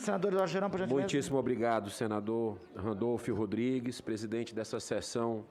Senador Eduardo Girão, por gentileza. Muitíssimo obrigado, senador Randolfo Rodrigues, presidente dessa sessão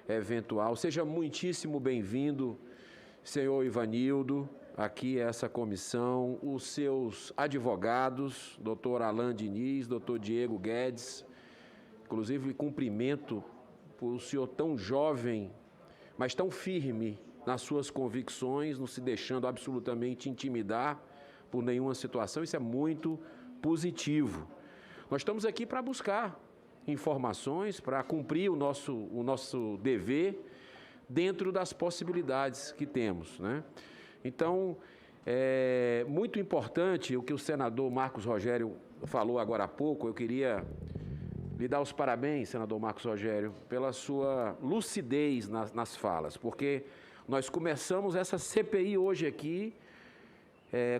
eventual. Seja muitíssimo bem-vindo, senhor Ivanildo, aqui a essa comissão, os seus advogados, doutor Alan Diniz, doutor Diego Guedes, inclusive cumprimento por o senhor tão jovem, mas tão firme nas suas convicções, não se deixando absolutamente intimidar por nenhuma situação. Isso é muito positivo. Nós estamos aqui para buscar informações, para cumprir o nosso dever dentro das possibilidades que temos, né? Então, é muito importante o que o senador Marcos Rogério falou agora há pouco. Eu queria lhe dar os parabéns, senador Marcos Rogério, pela sua lucidez nas falas, porque nós começamos essa CPI hoje aqui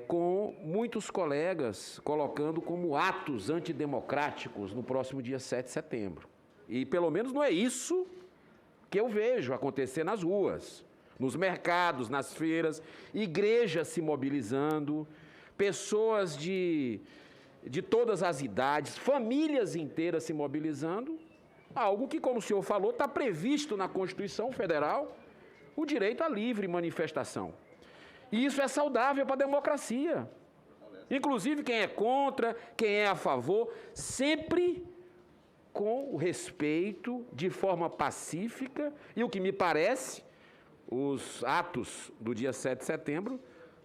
com muitos colegas colocando como atos antidemocráticos no próximo dia 7 de setembro. E pelo menos não é isso que eu vejo acontecer nas ruas, nos mercados, nas feiras, igrejas se mobilizando, pessoas de todas as idades, famílias inteiras se mobilizando, algo que, como o senhor falou, está previsto na Constituição Federal, o direito à livre manifestação. E isso é saudável para a democracia. Inclusive, quem é contra, quem é a favor, sempre com o respeito, de forma pacífica, e o que me parece, os atos do dia 7 de setembro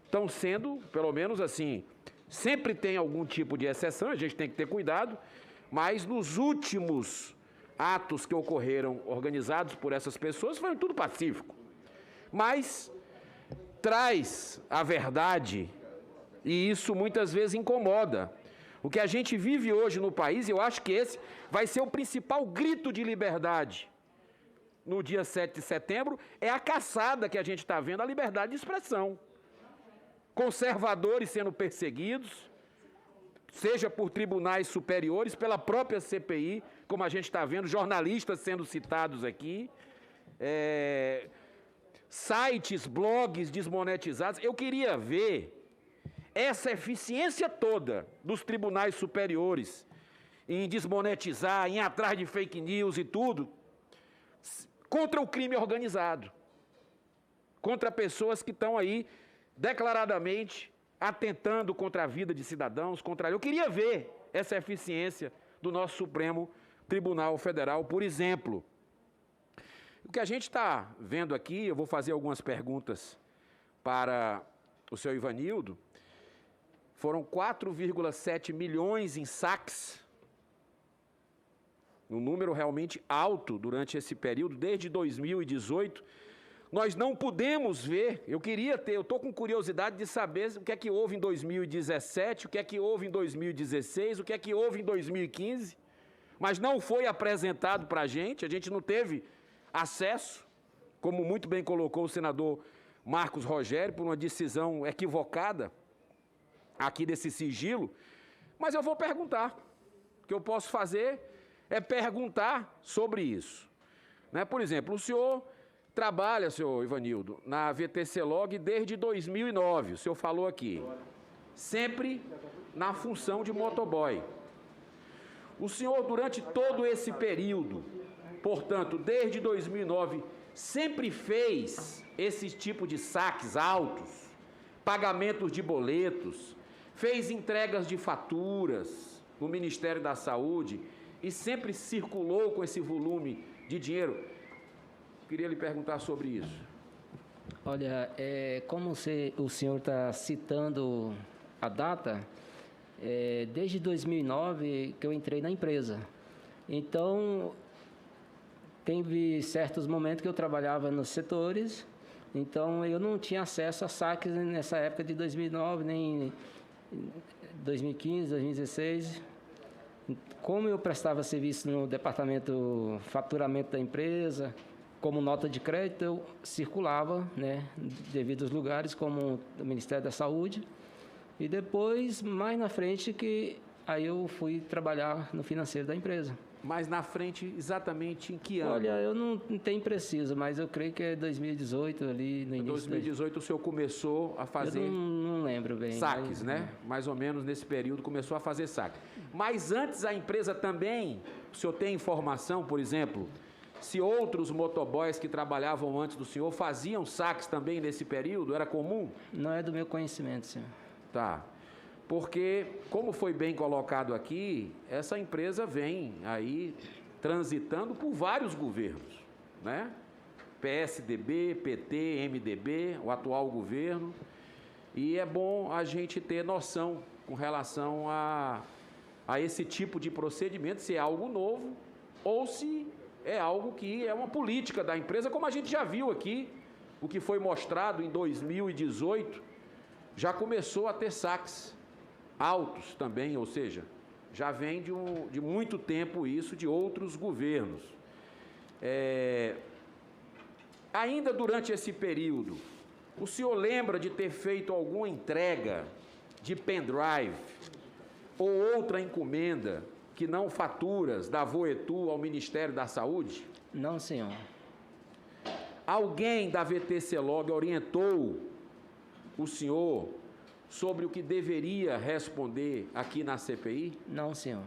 estão sendo, pelo menos assim, sempre tem algum tipo de exceção, a gente tem que ter cuidado, mas nos últimos atos que ocorreram organizados por essas pessoas, foi tudo pacífico. Mas traz a verdade, e isso muitas vezes incomoda. O que a gente vive hoje no país, eu acho que esse vai ser o principal grito de liberdade no dia 7 de setembro, é a caçada que a gente está vendo à liberdade de expressão. Conservadores sendo perseguidos, seja por tribunais superiores, pela própria CPI, como a gente está vendo, jornalistas sendo citados aqui, sites, blogs desmonetizados. Eu queria ver essa eficiência toda dos tribunais superiores em desmonetizar, em ir atrás de fake news e tudo, contra o crime organizado, contra pessoas que estão aí declaradamente atentando contra a vida de cidadãos, contra... Eu queria ver essa eficiência do nosso Supremo Tribunal Federal, por exemplo. O que a gente está vendo aqui, eu vou fazer algumas perguntas para o senhor Ivanildo, foram 4,7 milhões em saques, um número realmente alto durante esse período, desde 2018, nós não pudemos ver, eu estou com curiosidade de saber o que é que houve em 2017, o que é que houve em 2016, o que é que houve em 2015, mas não foi apresentado para a gente não teve acesso, como muito bem colocou o senador Marcos Rogério, por uma decisão equivocada aqui desse sigilo, mas eu vou perguntar. O que eu posso fazer é perguntar sobre isso. Né? Por exemplo, o senhor trabalha, senhor Ivanildo, na VTC Log desde 2009, o senhor falou aqui, sempre na função de motoboy. O senhor, durante todo esse período, portanto, desde 2009, sempre fez esse tipo de saques altos, pagamentos de boletos, fez entregas de faturas no Ministério da Saúde e sempre circulou com esse volume de dinheiro. Queria lhe perguntar sobre isso. Olha, como o senhor está citando a data, desde 2009 que eu entrei na empresa. Então, teve certos momentos que eu trabalhava nos setores, então eu não tinha acesso a saques nessa época de 2009, nem 2015, 2016. Como eu prestava serviço no departamento faturamento da empresa, como nota de crédito, eu circulava, né, devido aos lugares, como o Ministério da Saúde. E depois, mais na frente, que aí eu fui trabalhar no financeiro da empresa. Mas na frente, exatamente em que ano? Olha, eu não tenho preciso, mas eu creio que é 2018, ali no Em início. 2018 o senhor começou a fazer Eu não lembro bem. saques, né? Mais ou menos nesse período começou a fazer saques. Mas antes a empresa também, o senhor tem informação, por exemplo, se outros motoboys que trabalhavam antes do senhor faziam saques também nesse período? Era comum? Não é do meu conhecimento, senhor. Tá. Porque, como foi bem colocado aqui, essa empresa vem aí transitando por vários governos, né? PSDB, PT, MDB, o atual governo. E é bom a gente ter noção com relação a esse tipo de procedimento, se é algo novo ou se é algo que é uma política da empresa, como a gente já viu aqui, o que foi mostrado em 2018, já começou a ter saques altos também, ou seja, já vem de muito tempo isso, de outros governos. Ainda durante esse período, o senhor lembra de ter feito alguma entrega de pendrive ou outra encomenda que não faturas da Voetu ao Ministério da Saúde? Não, senhor. Alguém da VTC Log orientou o senhor sobre o que deveria responder aqui na CPI? Não, senhor.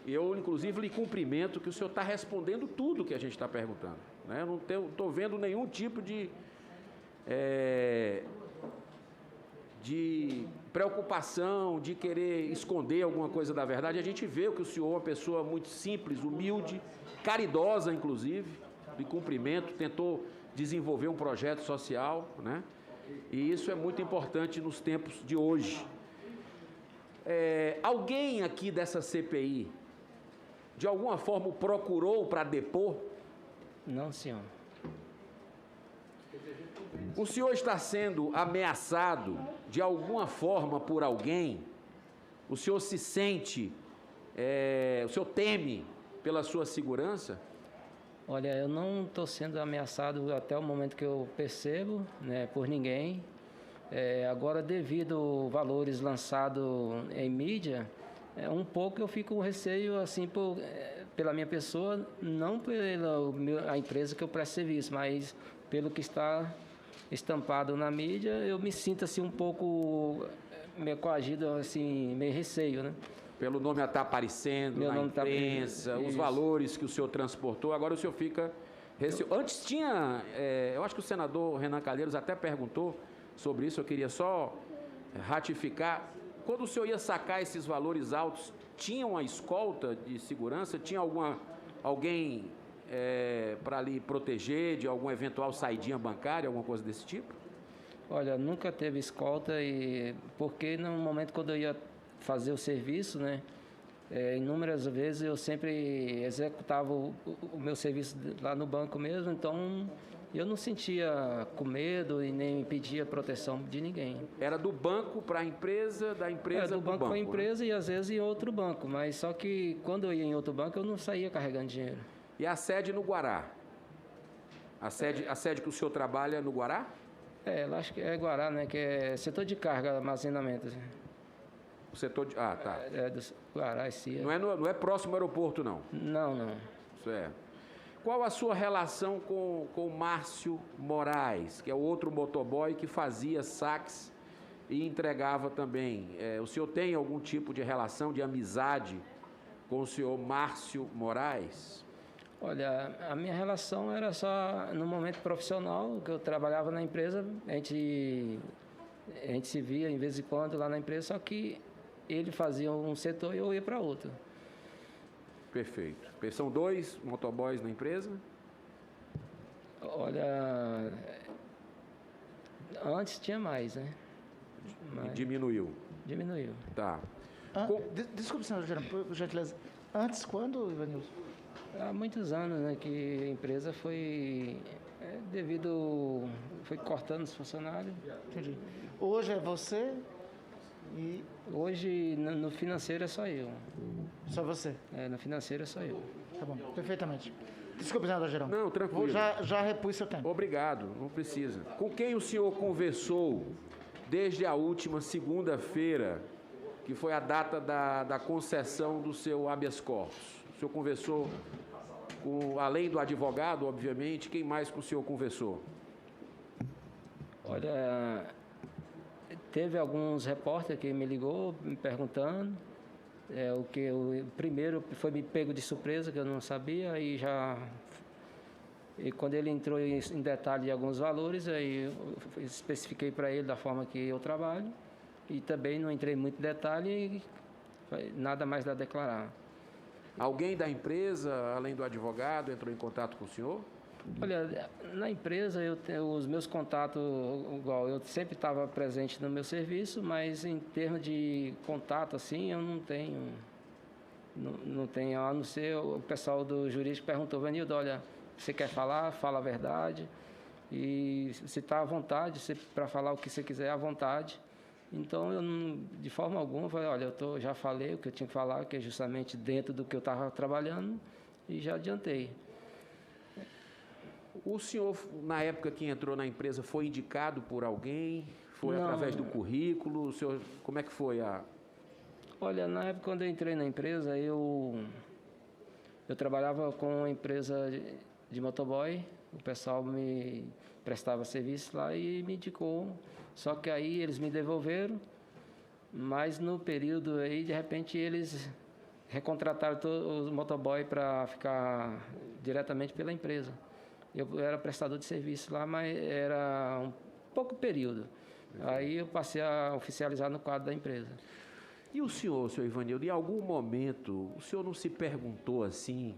Eu, inclusive, lhe cumprimento que o senhor está respondendo tudo que a gente está perguntando, né? Eu não estou vendo nenhum tipo de preocupação, de querer esconder alguma coisa da verdade. A gente vê que o senhor é uma pessoa muito simples, humilde, caridosa, inclusive, de cumprimento, tentou desenvolver um projeto social, né? E isso é muito importante nos tempos de hoje. Alguém aqui dessa CPI, de alguma forma, o procurou para depor? Não, senhor. O senhor está sendo ameaçado de alguma forma por alguém? O senhor se sente, o senhor teme pela sua segurança? Olha, eu não estou sendo ameaçado até o momento que eu percebo, né, por ninguém. Agora, devido a valores lançados em mídia, um pouco eu fico com receio, assim, pela minha pessoa, não pela a empresa que eu presto serviço, mas pelo que está estampado na mídia, eu me sinto, assim, um pouco meio coagido, assim, meio receio, né? Pelo nome estar aparecendo na imprensa, os valores que o senhor transportou, agora o senhor fica receoso. Antes tinha, eu acho que o senador Renan Calheiros até perguntou sobre isso, eu queria só ratificar. Quando o senhor ia sacar esses valores altos, tinha uma escolta de segurança? Tinha alguém para lhe proteger de alguma eventual saidinha bancária, alguma coisa desse tipo? Olha, nunca teve escolta, porque no momento quando eu ia fazer o serviço, né, inúmeras vezes eu sempre executava o meu serviço lá no banco mesmo, então eu não sentia com medo e nem pedia proteção de ninguém. Era do banco para a empresa, da empresa para o banco? Do banco para a empresa, né? E às vezes em outro banco, mas só que quando eu ia em outro banco eu não saía carregando dinheiro. E a sede no Guará? A sede que o senhor trabalha é no Guará? Eu acho que é Guará, né, que é setor de carga, armazenamento. Assim. O setor de... Ah, tá. Do Guará, CIA. Não é próximo ao aeroporto, não? Não. Isso é. Qual a sua relação com o Márcio Moraes, que é o outro motoboy que fazia saques e entregava também? O senhor tem algum tipo de relação, de amizade com o senhor Márcio Moraes? Olha, a minha relação era só no momento profissional, que eu trabalhava na empresa, a gente se via em vez em quando lá na empresa, só que ele fazia um setor e eu ia para outro. Perfeito. São 2 motoboys na empresa? Olha, antes tinha mais, né? E diminuiu? Diminuiu. Tá. Desculpe, senhor Gerão, por gentileza. Antes quando, Ivanilson? Há muitos anos, né, que a empresa foi foi cortando os funcionários. Entendi. Hoje é você e... Hoje, no financeiro, é só eu. Só você? No financeiro, é só eu. Tá bom, perfeitamente. Desculpe, senador Gerão. Não, tranquilo. Já repus seu tempo. Obrigado, não precisa. Com quem o senhor conversou desde a última segunda-feira que foi a data da concessão do seu habeas corpus. O senhor conversou com, além do advogado, obviamente, quem mais com o senhor conversou? Olha, teve alguns repórteres que me ligou me perguntando. O primeiro foi me pego de surpresa, que eu não sabia, e quando ele entrou em detalhe de alguns valores, aí eu especifiquei para ele da forma que eu trabalho, e também não entrei muito em detalhe, nada mais a declarar. Alguém da empresa, além do advogado, entrou em contato com o senhor? Olha, na empresa eu tenho os meus contatos, igual eu sempre estava presente no meu serviço, mas em termos de contato assim, eu não tenho, a não ser o pessoal do jurídico perguntou: Vanildo, olha, você quer falar? Fala a verdade, e você está à vontade para falar o que você quiser à vontade. Então, eu não, de forma alguma, falei: olha, já falei o que eu tinha que falar, que é justamente dentro do que eu estava trabalhando, e já adiantei. O senhor, na época que entrou na empresa, foi indicado por alguém? Foi Não. através do currículo? O senhor, como é que foi a... Olha, na época quando eu entrei na empresa, eu trabalhava com uma empresa de motoboy, o pessoal me prestava serviço lá e me indicou. Só que aí eles me devolveram, mas no período aí, de repente, eles recontrataram todos os motoboy para ficar diretamente pela empresa. Eu era prestador de serviço lá, mas era um pouco período. Aí eu passei a oficializar no quadro da empresa. E o senhor Ivanildo, em algum momento, o senhor não se perguntou assim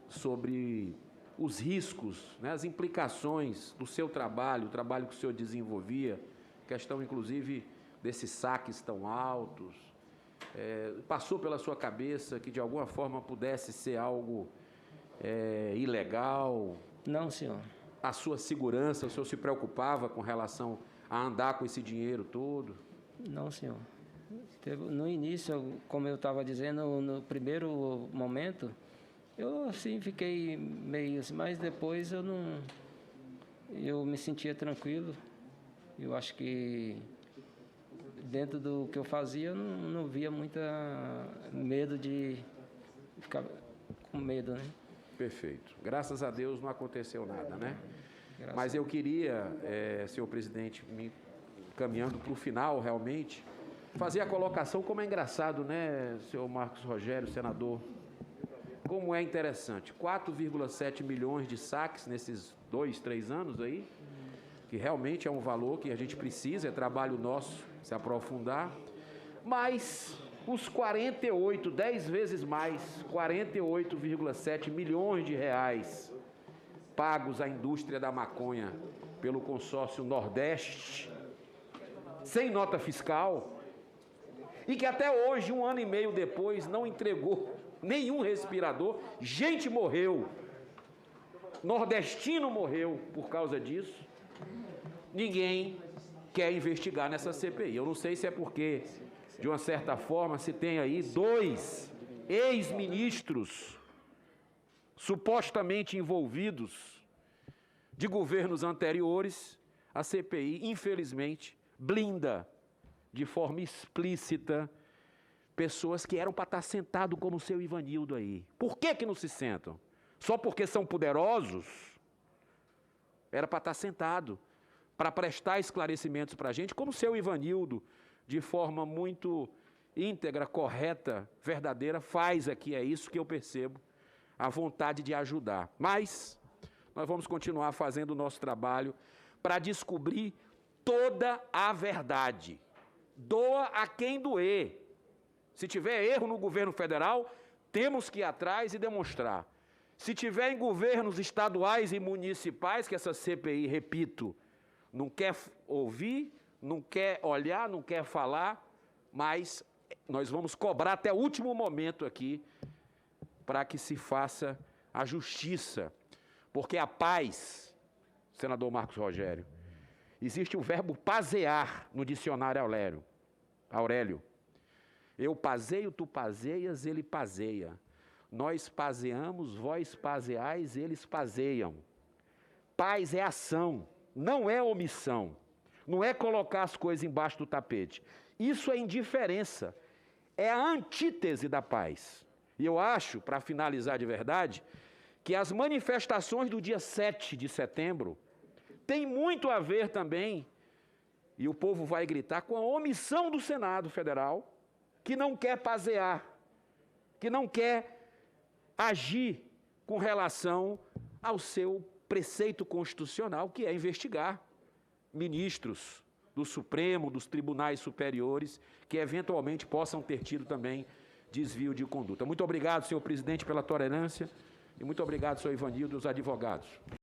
sobre os riscos, né, as implicações do seu trabalho, o trabalho que o senhor desenvolvia, questão inclusive desses saques tão altos, passou pela sua cabeça que de alguma forma pudesse ser algo ilegal? Não, senhor. A sua segurança, o senhor se preocupava com relação a andar com esse dinheiro todo? Não, senhor. No início, como eu estava dizendo, no primeiro momento, eu assim fiquei meio assim, mas depois eu me sentia tranquilo. Eu acho que dentro do que eu fazia, eu não via muita medo de ficar com medo, né? Perfeito. Graças a Deus não aconteceu nada, né? Graças Mas eu queria, senhor presidente, me caminhando para o final, realmente, fazer a colocação, como é engraçado, né, senhor Marcos Rogério, senador, como é interessante, 4,7 milhões de saques nesses 2, 3 anos aí, que realmente é um valor que a gente precisa, é trabalho nosso se aprofundar, mas os 48, 10 vezes mais, 48,7 milhões de reais pagos à indústria da maconha pelo consórcio Nordeste, sem nota fiscal, e que até hoje, 1 ano e meio depois, não entregou nenhum respirador. Gente morreu, nordestino morreu por causa disso. Ninguém quer investigar nessa CPI. Eu não sei se é porque, de uma certa forma, se tem aí 2 ex-ministros supostamente envolvidos de governos anteriores. A CPI, infelizmente, blinda de forma explícita pessoas que eram para estar sentado como o seu Ivanildo aí. Por que não se sentam? Só porque são poderosos? Era para estar sentado, para prestar esclarecimentos para a gente, como o seu Ivanildo, de forma muito íntegra, correta, verdadeira, faz aqui. É isso que eu percebo, a vontade de ajudar. Mas nós vamos continuar fazendo o nosso trabalho para descobrir toda a verdade. Doa a quem doer. Se tiver erro no governo federal, temos que ir atrás e demonstrar. Se tiver em governos estaduais e municipais, que essa CPI, repito, não quer ouvir, não quer olhar, não quer falar, mas nós vamos cobrar até o último momento aqui para que se faça a justiça. Porque a paz, senador Marcos Rogério, existe o verbo pazear no dicionário Aurélio. Eu pazeio, tu pazeias, ele pazeia. Nós pazeamos, vós pazeais, eles pazeiam. Paz é ação, não é omissão. Não é colocar as coisas embaixo do tapete. Isso é indiferença. é a antítese da paz. E eu acho, para finalizar de verdade, que as manifestações do dia 7 de setembro têm muito a ver também, e o povo vai gritar, com a omissão do Senado Federal, que não quer pazear, que não quer agir com relação ao seu preceito constitucional, que é investigar ministros do Supremo, dos tribunais superiores, que eventualmente possam ter tido também desvio de conduta. Muito obrigado, senhor presidente, pela tolerância, e muito obrigado, senhor Ivanildo, e os advogados.